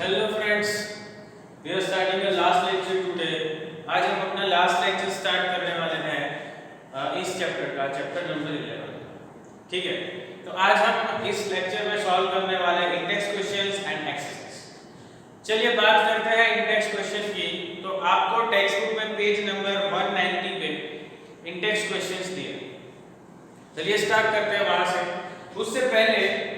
Hello friends, we are starting the last lecture today. आज हम अपना लास्ट लेक्चर स्टार्ट करने वाले हैं इस चैप्टर का, चैप्टर नंबर 11। ठीक है, तो आज हम इस लेक्चर में सॉल्व करने वाले हैं इंडेक्स क्वेश्चंस एंड एक्सरसाइज। चलिए बात करते हैं इंडेक्स क्वेश्चन की। तो आपको टेक्स्ट बुक में पेज नंबर 190 पे इंडेक्स क्वेश्चंस दिए। चलिए स्टार्ट करते हैं वहां से। उससे पहले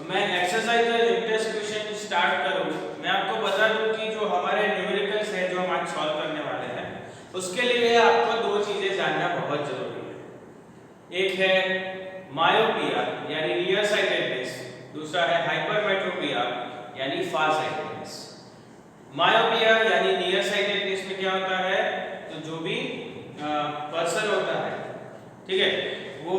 मैं एक्सरसाइज और इंडेक्स क्वेश्चन स्टार्ट करूं, मैं आपको बता दूं कि जो हमारे न्यूमेरिकल्स है जो हम आज सॉल्व करने वाले हैं, उसके लिए आपको दो चीजें जानना बहुत जरूरी है। एक है मायोपिया यानी नियर साइटेडनेस, दूसरा है हाइपरमेट्रोपिया यानी फार साइटेडनेस। मायोपिया यानी नियर साइटेडनेस में क्या होता है, तो जो भी पर्सन होता है, ठीक है, वो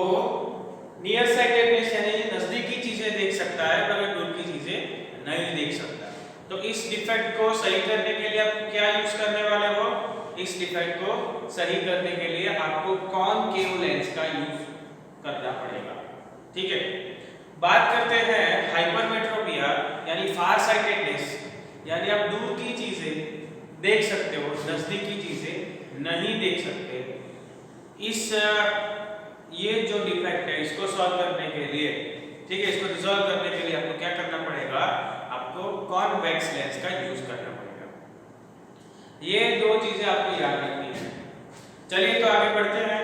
नियर साइटेडनेस यानी नजदीकी चीजें देख सकता है मगर दूर की चीजें नहीं देख सकता। तो इस डिफेक्ट को सही करने के लिए आप क्या यूज करने वाले हो? इस डिफेक्ट को सही करने के लिए आपको कॉनकेव लेंस का यूज करना पड़ेगा। ठीक है, बात करते हैं हाइपरमेट्रोपिया यानी फार साइटेडनेस, यानी आप दूर की चीजें देख सकते हो, नजदीकी चीजें नहीं देख सकते। इस ये जो डिफेक्ट है इसको सॉल्व करने के लिए, ठीक है, इसको रिजॉल्व करने के लिए आपको क्या करना पड़ेगा? आपको कॉन्वेक्स लेंस का यूज करना पड़ेगा। ये दो चीजें आपको याद रखनी है। चलिए तो आगे बढ़ते हैं।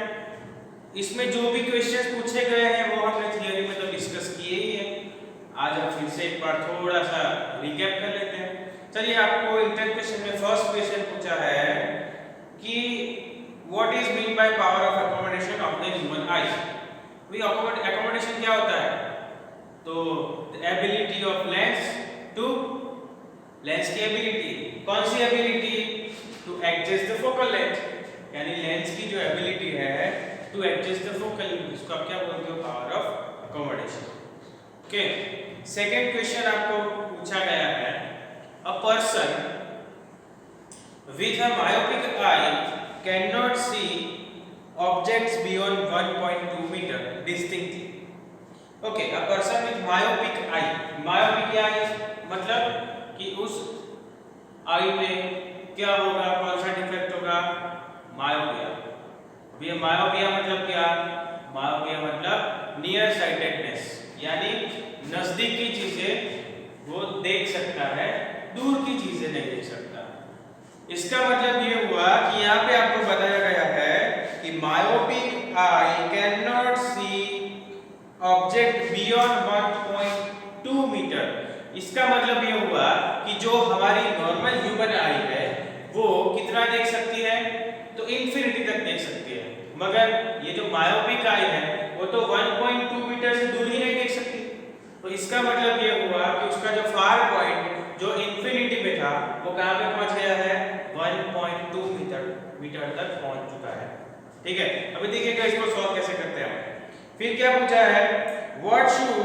इसमें जो भी क्वेश्चंस पूछे गए हैं वो हमने थियरी में तो डिस्कस किए ही है। आज हम फिर से एक बार थोड़ा सा रिकैप कर लेते हैं। चलिए, आपको इंटेंट क्वेश्चन में फर्स्ट क्वेश्चन पूछा है कि What is mean by power of accommodation of the human eye? We accommodation क्या होता है? तो the ability of lens to lens की ability, कौन सी ability? To adjust the focal length, यानी लेंस की जो ability है to adjust the focal length, इसको आप क्या बोलते हो? Power of accommodation. Okay. Second question आपको पूछा गया है, a person with a myopic eye cannot see objects beyond 1.2 meter distinctly. Okay, a person with myopic eye, myopic eye मतलब कि उस आई में क्या होगा, कौन सा डिफेक्ट होगा? मायोपिया। अब ये मायोपिया मतलब क्या? मायोपिया मतलब नियर साइटेडनेस, यानी नजदीकी चीजें वो देख सकता है, दूर की चीजें नहीं देख सकता। इसका मतलब ये हुआ कि यहाँ पे आपको बताया गया है कि myopic eye can not see object beyond 1.2 metre. इसका मतलब ये हुआ कि जो हमारी नॉर्मल ह्यूमन आई है वो कितना देख सकती है? तो इंफिनिटी तक देख सकती है, मगर ये जो मायोपिक आई है वो तो 1.2 मीटर से दूर ही नहीं देख सकती। तो इसका मतलब ये हुआ कि उसका जो फार पॉइंट जो इंफिनिटी में था वो कहां पे पहुंच गया है? 1.2 मीटर तक पहुंच चुका है। ठीक है, अभी देखिएगा इसको सॉल्व कैसे करते हैं। फिर क्या पूछा है? What should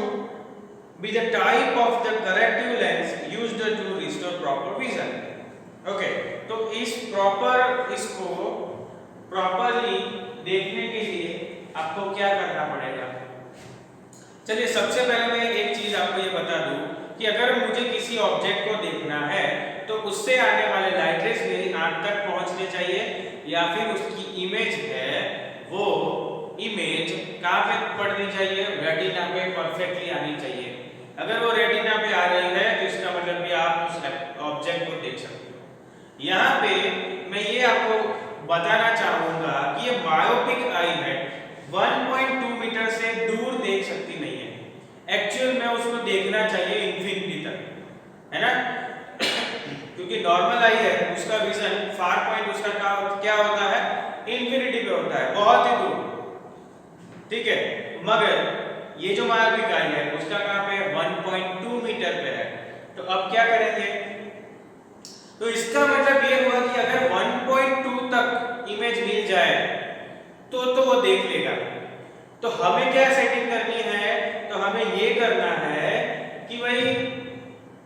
be the type of the corrective lens used to restore proper vision. Okay, तो इसको प्रॉपर्ली देखने के लिए आपको क्या करना पड़ेगा? चलिए, सबसे पहले मैं एक चीज आपको ये बता दूं कि अगर मुझे किसी ऑब्जेक्ट को देखना है तो उससे आने वाले लाइट रेज मेरी आंख तक पहुंचने चाहिए, या फिर उसकी इमेज है वो इमेज कहां पे पड़नी चाहिए? रेटिना पे परफेक्टली आनी चाहिए। अगर वो रेटिना पे आ रही है तो इसका मतलब भी आप उस ऑब्जेक्ट को देख सकते हो। यहाँ पे मैं ये आपको बताना चाहूंगा कि ये मायोपिक आई है 1.2 मीटर से दूर देख सकती नहीं है। एक्चुअल में उसको देखना चाहिए इंफिनिटी तक, है ना? क्योंकि नॉर्मल आई है उसका विजन, फार पॉइंट उसका क्या होता है? इंफिनिटी पे होता है, बहुत ही दूर। ठीक है, मगर ये जो मायोपिक आई है उसका कहां पे? 1.2 मीटर पे है। तो अब क्या करेंगे? तो इसका मतलब ये हुआ कि अगर 1.2 तक इमेज मिल जाए तो वो देख लेगा। तो हमें क्या सेटिंग करनी है? तो हमें ये करना है कि भाई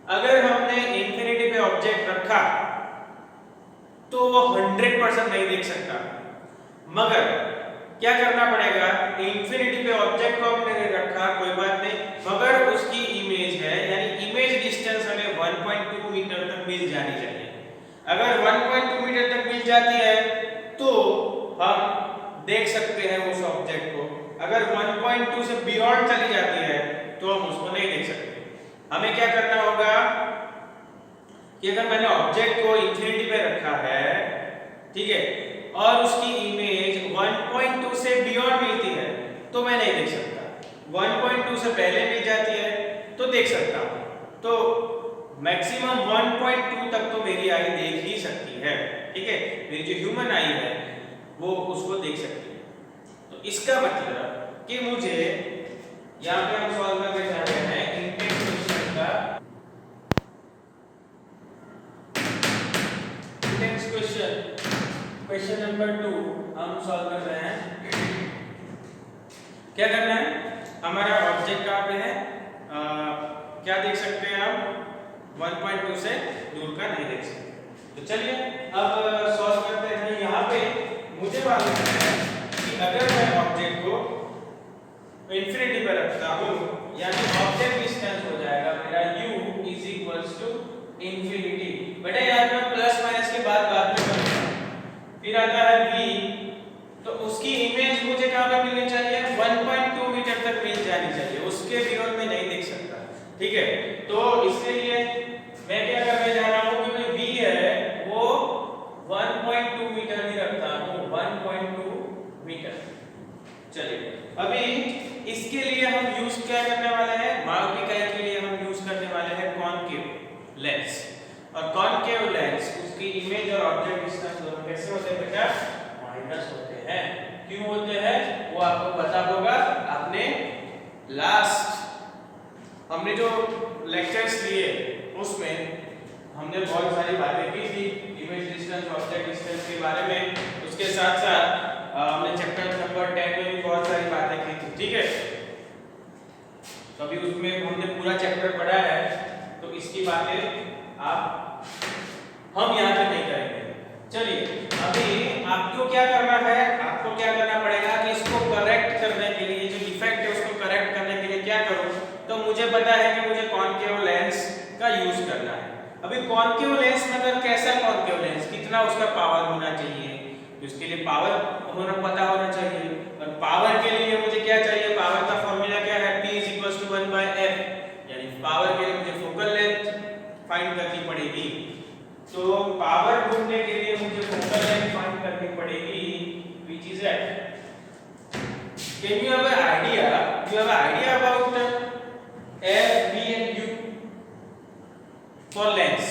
अगर हमने इंफिनिटी पे ऑब्जेक्ट रखा तो वो 100% नहीं देख सकता, मगर क्या करना पड़ेगा? इंफिनिटी पे ऑब्जेक्ट को हमने रखा, कोई बात नहीं, मगर उसकी इमेज है यानी इमेज डिस्टेंस हमें 1.2 तक मिल जानी चाहिए। अगर 1.2 मीटर तक मिल जाती है तो हम देख सकते हैं उस ऑब्जेक्ट को। अगर 1.2 से बियॉन्ड चली जाती है तो हम उसको नहीं देख सकते। हमें क्या करना होगा कि अगर मैंने ऑब्जेक्ट को इंफिनिटी पे रखा है, ठीक है, और उसकी इमेज 1.2 से बियॉन्ड मिलती है तो मैं नहीं देख सकता। 1.2 से पहले मिल जाती है तो देख सकता हूं। तो मैक्सिमम 1.2 तक तो मेरी आई देख ही सकती है, ठीक है, मेरी जो ह्यूमन आई है वो उसको देख सकती है। तो इसका मतलब कि मुझे यहाँ पे हम सॉल्व करके जा रहे हैं इंटेंट क्वेश्चन का। इंटेंट क्वेश्चन नंबर 2 हम सॉल्व कर रहे हैं। क्या करना है, हमारा ऑब्जेक्ट कहाँ पे है, क्या देख सकते हैं हम, 1.2 से दूर का नहीं देख सकते। तो चलिए अब सॉल्व करते हैं। यहाँ पे मुझे मालूम है कि अगर मैं ऑब्जेक्ट को इंफिनिटी पर रखता हूँ, यानी ऑब्जेक्ट डिस्टेंस हो जाएगा मेरा u is equals to infinity. बेटा यहाँ पे प्लस माइनस के बाद में करूँगा, फिर आता है v, तो उसकी इमेज मुझे कहाँ पे मिलनी चाहिए, 1.2 मीटर तक मिल जानी चाहिए, उसके बियॉन्ड में नहीं देख सकता, ठीक है। तो इसके लिए मैं क्या करने जा रहा हूँ कि मैं v है वो 1.2 मीटर ही रखता हूँ, 1.2 मीटर। चलिए अभी इसके लिए हम यूज क्या करने वाले हैं, मायोपिक आई के लिए हम यूज करने वाले हैं कॉनकेव लेंस। और कॉनकेव लेंस उसकी इमेज और ऑब्जेक्ट डिस्टेंस दोनों कैसे होते हैं बेटा, माइनस होते हैं। क्यों होते हैं वो आपको पता होगा, आपने लास्ट हमने जो लेक्चर्स लिए उसमें हमने बहुत सारी बातें की थी इमेज डिस्टेंस ऑब्जेक्ट डिस्टेंस के बारे में। उसके साथ साथ हमने चैप्टर नंबर 10 में भी बहुत सारी बातें की थी, ठीक है। तो अभी उसमें हमने पूरा चैप्टर पढ़ा है, तो इसकी बातें हम यहाँ पे नहीं करेंगे। चलिए अभी आपको क्या करना है, आपको क्या करना पड़ेगा कि इसको करेक्ट करने के लिए, जो डिफेक्ट है उसको करेक्ट करने के लिए क्या करूं, तो मुझे पता है कि मुझे कॉनकेव लेंस का यूज करना है। अभी कॉनकेव लेंस मतलब कैसा कॉनकेव लेंस, कितना उसका पावर होना चाहिए, उसके लिए पावर होना पता होना चाहिए। और पावर के लिए मुझे क्या चाहिए, पावर का फॉर्मूला क्या है, P = 1/f, यानी पावर के लिए मुझे फोकल लेंथ फाइंड करनी पड़ेगी। तो पावर ढूंढने के लिए मुझे फोकल लेंथ फाइंड करनी पड़ेगी, which is f। Can you have an idea? You have an idea about f, b and u for lens?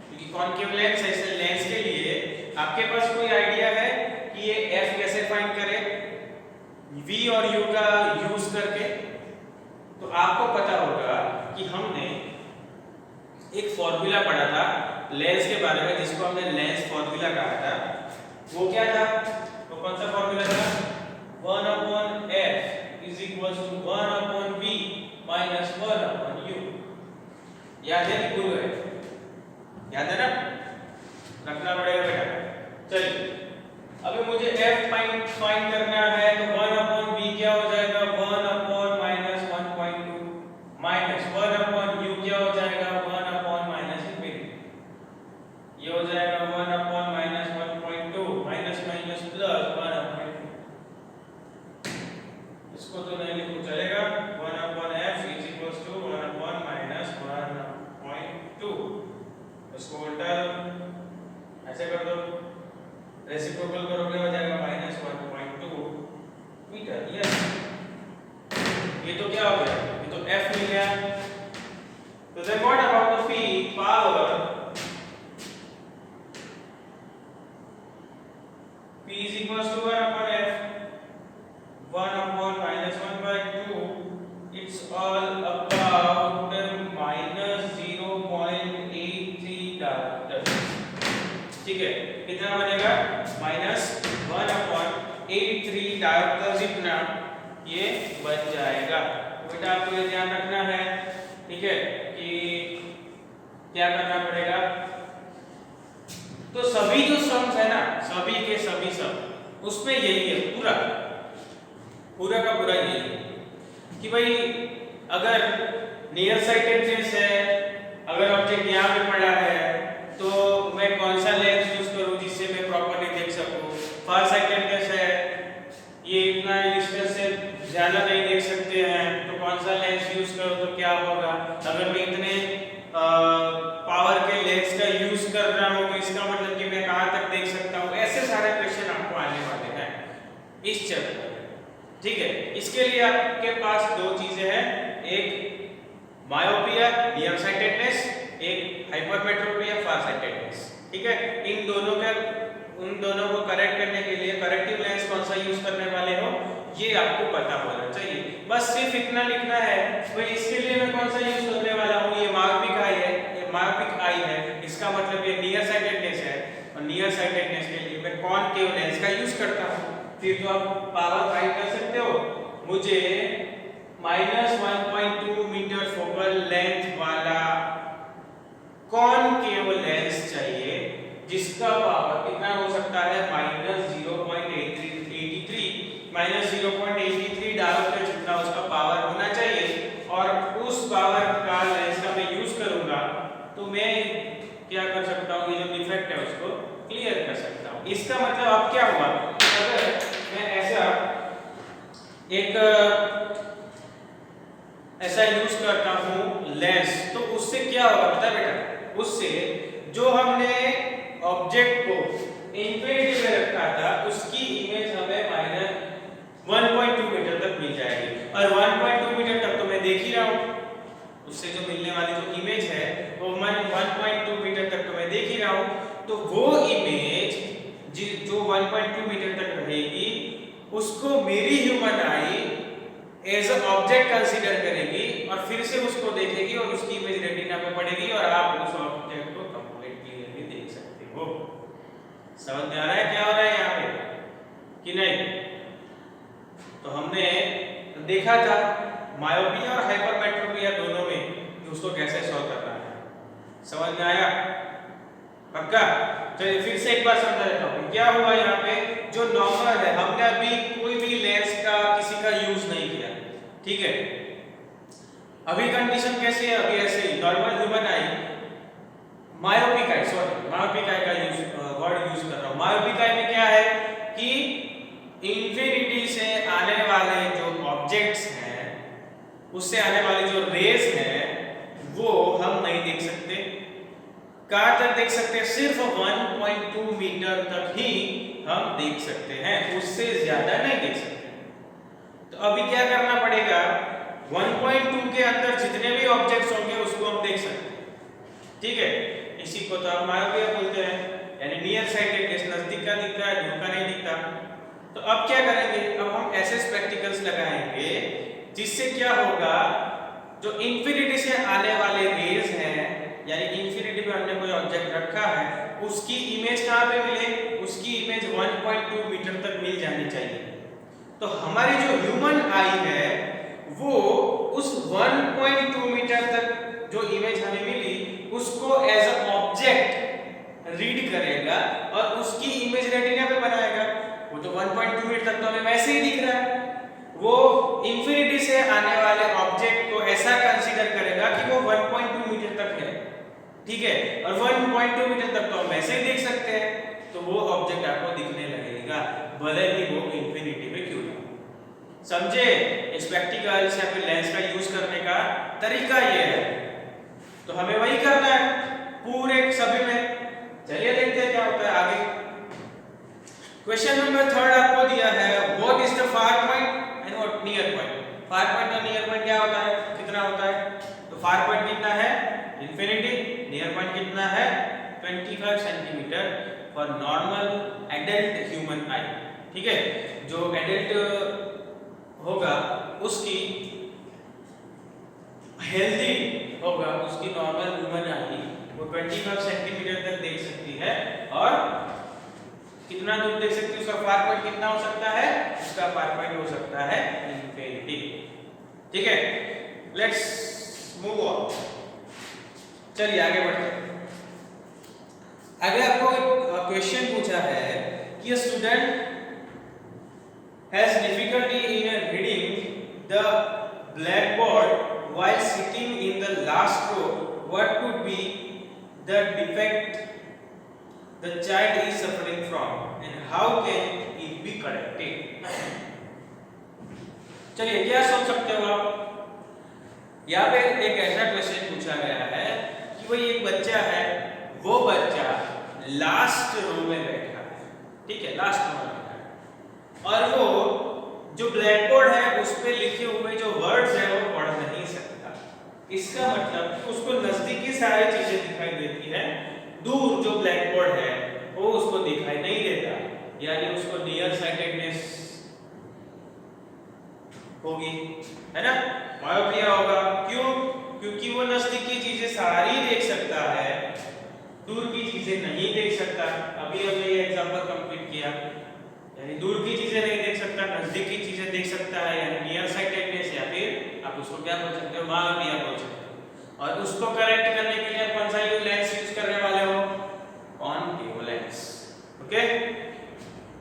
क्योंकि कॉनकेव लेंस है, इस लेंस के लिए आपके पास कोई आइडिया है कि ये f कैसे फाइंड करें v और u का यूज करके? तो आपको पता होगा कि हमने एक फॉर्मूला पढ़ा था लेंस के बारे में, जिसको हमने लेंस फॉर्मूला कहा था। वो क्या था, तो कौन सा फॉर्मूला था, 1/f = 1/v - 1/u। याद है कि भूल गए? याद है ना, रखना पड़ेगा बेटा। चलिए अभी मुझे f फाइंड करना है, तो 1/v क्या हो जाएगा, 1/(-1.2) माइनस 1/u क्या हो जाएगा, 1/-∞। ये हो जाएगा 1/(-1.2) माइनस माइनस प्लस 1/2। इसको तो नहीं लिखो चलेगा, 1/f = 1/-1.2। इसको उल्टा ऐसे कर दो, रेसिप्रोकल करोगे हो जाएगा -1.2 मीटर। यस, ये तो क्या हो गया, ये तो f मिल गया। तो then what about the p power, p is equals to 1/f, 1/-1.2, it's all about -0.83 director. ठीक है, कितना बनेगा, -1/83 डायरेक्टर जितना ये बन जाएगा। बेटा आपको ये ध्यान रखना है, ठीक है, कि क्या करना पड़ेगा। तो सभी जो सम्स है ना, सभी के सभी सम उसमें यही है, पूरा का पूरा यही है कि भाई अगर नियर साइटेड फेस है, अगर ऑब्जेक्ट यहाँ पे पड़ा है तो मैं कौन सा लेंस यूज करूँ जिससे मैं प्रॉपर्ली देख सकूँ। फार साइटेडनेस है, ये इतना डिस्टेंस से ज़्यादा नहीं देख सकते हैं, तो कौन सा लेंस यूज करूँ तो क्या होगा। अगर मैं इतने पावर के लेंस का यूज कर रहा हूँ तो इसका मतलब कि मैं कहाँ तक देख सकता हूँ। ऐसे सारे क्वेश्चन आपको आने वाले हैं इस चैप्टर में, ठीक है। इसके लिए आपके पास दो चीजें हैं, एक मायोपिया नियर साइटेडनेस, एक हाइपरमेट्रोपिया फार साइटेडनेस, ठीक है। उन दोनों को करेक्ट करने के लिए करेक्टिव लेंस कौन सा यूज करने वाले हो ये आपको पता होना चाहिए। बस सिर्फ इतना लिखना है भाई इसके लिए मैं कौन सा यूज करने वाला हूँ। ये मायोपिक आई है, ये मायोपिक आई है, इसका मतलब ये नियर साइटेडनेस है, और नियर साइटेडनेस के लिए मैं कॉनकेव लेंस का यूज करता हूँ। फिर तो आप पावर फाइंड कर सकते हो। मुझे -1.2 मीटर फोकल लेंथ वाला कॉनकेव लेंस चाहिए जिसका पावर कितना हो सकता है -0.83 डायोप्टर जितना उसका पावर होना चाहिए। और उस पावर का लेंस का मैं यूज करूंगा तो मैं क्या कर सकता हूँ, ये जो डिफेक्ट है उसको क्लियर कर सकता हूँ। इसका मतलब अब क्या हुआ, अगर मैं ऐसा यूज करता हूँ लेंस तो उससे क्या होगा पता है बेटा, उससे जो हमने ऑब्जेक्ट को इंफिनिटी में रखा था उसकी इमेज हमें -1.2 मीटर तक मिल जाएगी। और 1.2 मीटर तक तो मैं देख ही रहा हूँ, उससे जो मिलने वाली जो इमेज है वो 1.2 मीटर तक तो मैं देख ही रहा हूँ। तो वो इमेज जो 1.2 मीटर तक रहेगी उसको मेरी human eye as a object consider करेगी और फिर से उसको देखेगी और उसकी इमेज रेटिना पे पड़ेगी और आप उस ऑब्जेक्ट को कंप्लीट क्लियरली देख सकते हो। समझ में आ रहा है क्या हो रहा है यहाँ पे कि नहीं। तो हमने देखा था मायोपिया और हाइपरमेट्रोपिया दोनों में कि उसको कैसे सॉल्व करना है। समझ में आया पक्का। चलिए फिर से एक बार समझा देता हूँ क्या हुआ यहाँ पे। जो नॉर्मल है हमने अभी कोई भी लेंस का किसी का यूज नहीं किया, ठीक है। अभी कंडीशन कैसी है, अभी ऐसे ही normal human eye, myopic eye का वर्ड यूज कर रहा हूँ। मायोपिक आई में क्या है कि इंफिनिटी से आने वाले जो ऑब्जेक्ट्स हैं उससे आने वाली जो रेज हैं वो हम नहीं देख सकते। कहाँ तक देख सकते हैं, सिर्फ 1.2 मीटर तक ही हम देख सकते हैं, उससे ज्यादा नहीं देख सकते। तो अभी क्या करना पड़ेगा, 1.2 के अंदर जितने भी ऑब्जेक्ट्स होंगे उसको हम देख सकते हैं, ठीक है। इसी को तो हम मायोपिया बोलते हैं, यानी नियर साइटेडनेस, नजदीक का दिखता है दूर का नहीं दिखता। तो अब क्या करेंगे, अब हम ऐसे स्पेक्टिकल्स लगाएंगे जिससे क्या होगा, जो इंफिनिटी से आने वाले रेज हैं यानी इंफिनिटी में हमने कोई ऑब्जेक्ट रखा है उसकी इमेज कहाँ पे मिले, उसकी इमेज 1.2 मीटर तक मिल जानी चाहिए। तो हमारी जो ह्यूमन आई है वो उस 1.2 मीटर तक जो इमेज हमें मिली उसको एज अ ऑब्जेक्ट रीड करेगा और उसकी इमेज रेटिना पे बनाएगा। वो तो 1.2 मीटर तक तो हमें वैसे ही दिख रहा है, वो इंफिनिटी से आने वाले ऑब्जेक्ट को ऐसा कंसीडर करेगा कि वो 1.2 मीटर तक है, ठीक है। और 1.2 मीटर तक तो हम वैसे ही देख सकते हैं, तो वो ऑब्जेक्ट आपको दिखने लगेगा भले ही वो इंफिनिटी में क्यों ना। समझे, स्पेक्टिकल्स या फिर लेंस का यूज करने का तरीका ये है। तो हमें वही करना है पूरे सभी में। चलिए देखते हैं क्या होता है आगे। क्वेश्चन नंबर 3 आपको दिया है, what is the far point and what near point. Far point और नियर पॉइंट क्या होता है, कितना होता है। तो फार पॉइंट कितना है, इंफिनिटी। नियर पॉइंट कितना है, 25 centimetre for normal adult human आई, ठीक है। जो एडल्ट होगा उसकी हेल्दी होगा, उसकी नॉर्मल ह्यूमन आई वो 25 सेंटीमीटर तक देख सकती है। और कितना दूर देख सकती है, उसका फार पॉइंट कितना हो सकता है, उसका फार पॉइंट हो सकता है इंफिनिटी, ठीक है। लेट्स मूव ऑन, चलिए आगे बढ़ते हैं। आगे आपको एक क्वेश्चन पूछा है कि student has difficulty in reading the blackboard while sitting in the last row what could be the defect the child is suffering from and how can it be corrected? चलिए क्या सोच सकते हो आप? यहाँ पे एक ऐसा क्वेश्चन पूछा गया है कि भाई एक बच्चा है, वो बच्चा लास्ट रो में बैठा है, ठीक है, लास्ट रो में बैठा है और वो जो ब्लैक बोर्ड है उस पे लिखे हुए जो वर्ड्स है वो पढ़ नहीं सकता। इसका मतलब उसको नजदीकी सारी चीजें दिखाई देती है, दूर जो ब्लैक बोर्ड है वो उसको दिखाई नहीं देता, यानी उसको नियर साइटेडनेस होगी, है ना, मायोपिया होगा। क्यों? क्योंकि वो नजदीकी चीजें सारी देख सकता है, दूर की चीजें नहीं देख सकता। अभी हमने ये एग्जांपल कंप्लीट किया, यानी दूर की चीजें नहीं देख सकता, नजदीकी चीजें देख सकता है, यानी नियर साइटेडनेस, या फिर आप उसको क्या बोल सकते हो, मायोपिया बोल सकते हो। और उसको करेक्ट करने के लिए कौन सा लेंस यूज करने वाले हो? Concave lens. ओके,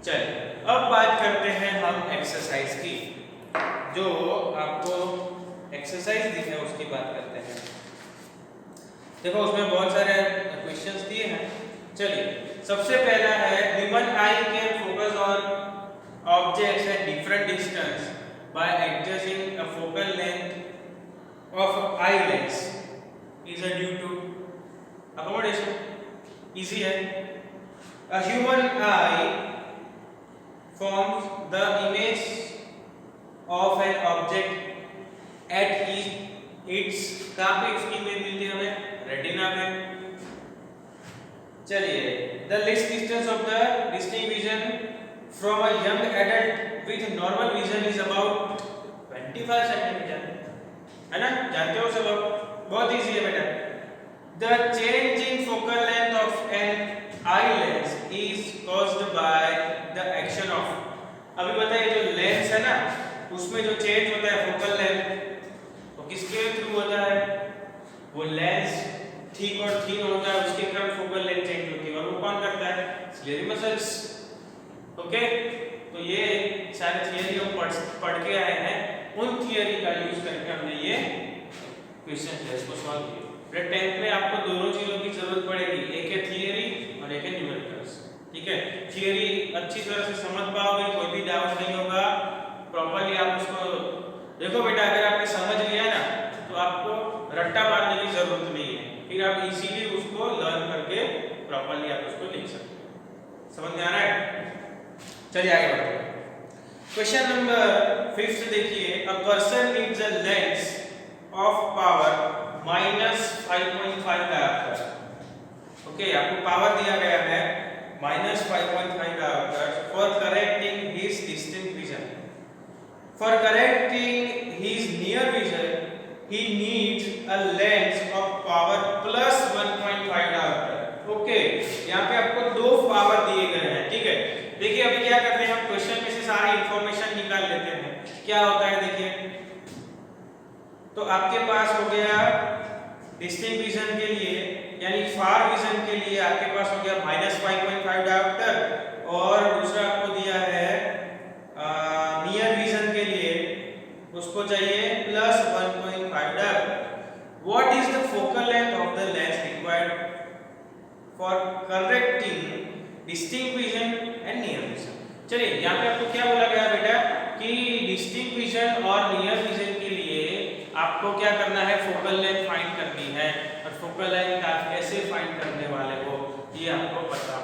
चलिए अब बात करते हैं हम एक्सरसाइज की। जो आपको एक्सरसाइज दिखे उसकी बात करते हैं। देखो उसमें बहुत सारे क्वेश्चंस दिए हैं। चलिए सबसे पहला है human eye can focus on objects at different distance by adjusting a focal length of eye lens is due to accommodation. Easy है। A human eye forms the image of an object at its कहाँ पे इसकी image मिलती है हमें? Retina पे। चलिए the least distance of the distinct vision from a young adult with normal vision is about 25 centimeter, है ना, जानते हो सब लोग, बहुत इजी है बेटा। the change in focal length of an eye lens is caused by the action of, अभी बताइए जो लेंस है ना उसमें जो चेंज होता है फोकल लेंथ, वो किसके थ्रू होता है? वो लेंस थिक और थिन होता है, उसके कारण फोकल लेंथ चेंज होती है, और वो कौन करता है? Ciliary muscles. ओके, तो ये सारे थियरी हम पढ़ के आए हैं, उन थियरी का यूज करके हमने ये क्वेश्चन है इसको सॉल्व किया। फिर 10th में आपको दोनों चीजों की जरूरत पड़ेगी, एक है थियरी और एक है न्यूमेरिकल्स, ठीक है। थियरी अच्छी तरह से समझ पाओगे, कोई भी डाउट नहीं होगा, प्रॉपर्ली आप उसको देखो बेटा, अगर आपने समझ लिया ना तो आपको रट्टा मारने की जरूरत नहीं है, फिर आप इजीली उसको लर्न करके प्रॉपर्ली आप उसको लिख सकते हो। समझ में आ रहा है? चलिए आगे बढ़ते हैं। क्वेश्चन नंबर 5 देखिए, a person needs a lens of power -5.5 dioptre. Okay, आपको पावर दिया गया है -5.5 dioptre for correcting his distant vision. For correcting his near vision, he needs a lens of power plus 1.5 diopter. Okay, यहाँ पे आपको दो power दिए गए हैं, ठीक है। देखिए अभी क्या करते हैं हम, क्वेश्चन में से सारी इंफॉर्मेशन निकाल लेते हैं। क्या होता है देखिए, तो आपके पास हो गया डिस्टिंक्ट विजन के लिए, यानी फार विजन के लिए आपके पास हो गया -5.5 डायोप्टर, और दूसरा आपको दिया है नियर विजन के लिए उसको चाहिए +1.5 dioptre. What is the focal length of the lens required for correcting distinct vision and near vision. चलिए यहाँ पे आपको क्या बोला गया बेटा कि डिस्टिंक्ट विजन और नियर विजन के लिए आपको क्या करना है, फोकल लेंथ फाइंड करनी है, और फोकल लेंथ आप कैसे फाइंड करने वाले हो ये आपको पता